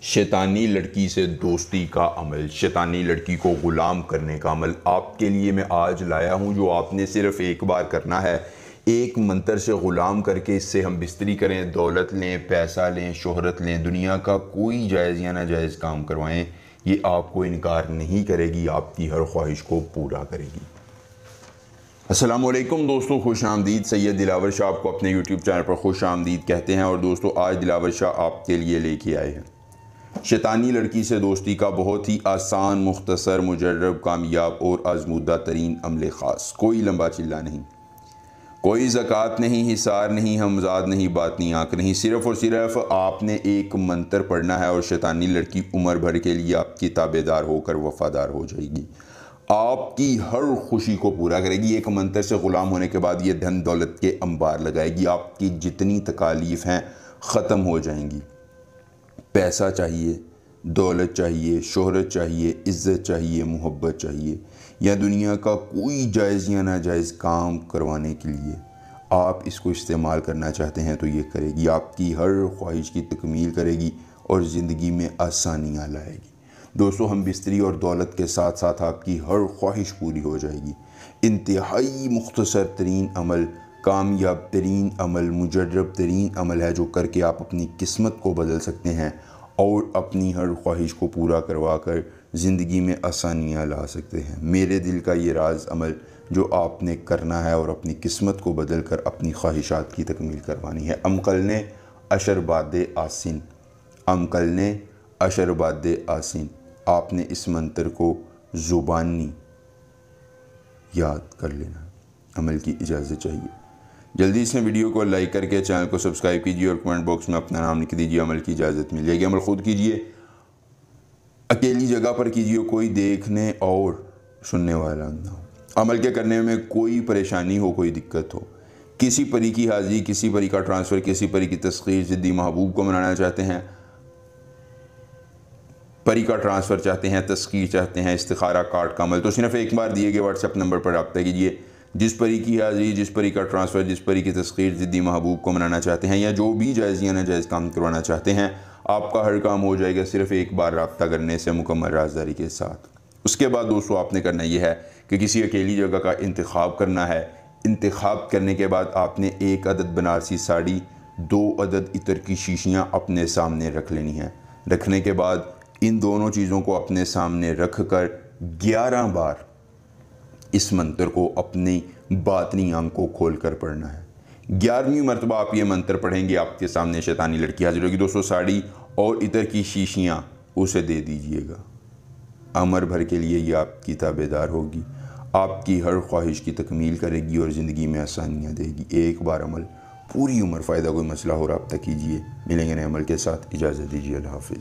शैतानी लड़की से दोस्ती का अमल, शैतानी लड़की को ग़ुलाम करने का अमल आपके लिए मैं आज लाया हूँ, जो आपने सिर्फ़ एक बार करना है। एक मंत्र से ग़ुलाम करके इससे हम बिस्तरी करें, दौलत लें, पैसा लें, शोहरत लें, दुनिया का कोई जायज़ या नाजायज़ काम करवाएं, ये आपको इनकार नहीं करेगी, आपकी हर ख्वाहिश को पूरा करेगी। अस्सलाम वालेकुम दोस्तों, खुश आमदीद। सैयद दिलावर शाह आपको अपने यूट्यूब चैनल पर खुश आमदीद कहते हैं। और दोस्तों, आज दिलावर शाह आपके लिए लेके आए हैं शैतानी लड़की से दोस्ती का बहुत ही आसान, मुख्तसर, मुजर्रब, कामयाब और आजमूदा तरीन अमल ख़ास। कोई लंबा चिल्ला नहीं, कोई ज़कात नहीं, हिसार नहीं, हमजाद नहीं, बातनी आँख नहीं। सिर्फ़ और सिर्फ आपने एक मंत्र पढ़ना है और शैतानी लड़की उम्र भर के लिए आपकी ताबेदार होकर वफ़ादार हो जाएगी, आपकी हर खुशी को पूरा करेगी। एक मंत्र से ग़ुलाम होने के बाद ये धन दौलत के अंबार लगाएगी, आपकी जितनी तकालीफ़ हैं ख़त्म हो जाएंगी। पैसा चाहिए, दौलत चाहिए, शोहरत चाहिए, इज़्ज़त चाहिए, मोहब्बत चाहिए, या दुनिया का कोई जायज़ या नाजायज़ काम करवाने के लिए आप इसको इस्तेमाल करना चाहते हैं तो ये करेगी, आपकी हर ख्वाहिश की तकमील करेगी और ज़िंदगी में आसानियाँ लाएगी। दोस्तों, हम बिस्तरी और दौलत के साथ साथ आपकी हर ख्वाहिश पूरी हो जाएगी। इंतहाई मुख्तसर तरीन अमल, कामयाब तरीन अमल, मुजर्रब तरीन अमल है, जो करके आप अपनी किस्मत को बदल सकते हैं और अपनी हर ख्वाहिश को पूरा करवा कर ज़िंदगी में आसानियाँ ला सकते हैं। मेरे दिल का ये राज अमल जो आपने करना है और अपनी किस्मत को बदल कर अपनी ख्वाहिशात की तकमील करवानी है। अमकलने अशरबाद आसिन, अमकलने अशरबाद आसिन। आपने इस मंत्र को ज़ुबानी याद कर लेना। अमल की इजाज़त चाहिए। जल्दी से वीडियो को लाइक करके चैनल को सब्सक्राइब कीजिए और कमेंट बॉक्स में अपना नाम लिख दीजिए। अमल की इजाज़त मिल जाएगी। अमल खुद कीजिए, अकेली जगह पर कीजिए, कोई देखने और सुनने वाला ना हो। अमल के करने में कोई परेशानी हो, कोई दिक्कत हो, किसी परी की हाज़िरी, किसी परी का ट्रांसफ़र, किसी परी की तस्खीर, ज़िद्दी महबूब को मनाना चाहते हैं, परी का ट्रांसफ़र चाहते हैं, तस्खीर चाहते हैं, इस्तिखारा कार्ड का अमल, तो सिर्फ एक बार दिए गए व्हाट्सएप नंबर पर रब्ता कीजिए। जिस परी की हाज़िरी, जिस परी का ट्रांसफ़र, जिस परी की तस्खीर, ज़िद्दी महबूब को मनाना चाहते हैं, या जो भी जायज़ या नाजायज़ काम करवाना चाहते हैं, आपका हर काम हो जाएगा सिर्फ़ एक बार रब्ता करने से, मुकम्मल राज़दारी के साथ। उसके बाद दोस्तों, आपने करना यह है कि किसी अकेली जगह का इंतखाब करना है। इंतखाब करने के बाद आपने 1 अदद बनारसी साड़ी, 2 अदद इत्र की शीशियाँ अपने सामने रख लेनी है। रखने के बाद इन दोनों चीज़ों को अपने सामने रख कर 11 बार इस मंत्र को अपनी बातनी आंख को खोल कर पढ़ना है। 11वीं मरतबा आप ये मंत्र पढ़ेंगे, आपके सामने शैतानी लड़की हाजिर होगी। दोस्तों, साड़ी और इत्र की शीशियाँ उसे दे दीजिएगा। अमर भर के लिए ये आपकी ताबेदार होगी, आपकी हर ख्वाहिश की तकमील करेगी और ज़िंदगी में आसानियाँ देगी। एक बार अमल, पूरी उम्र फ़ायदा। कोई मसला हो रब्ता कीजिए। मिलेंगे नए अमल के साथ। इजाज़त दीजिए। अल्लाह हाफ़िज़।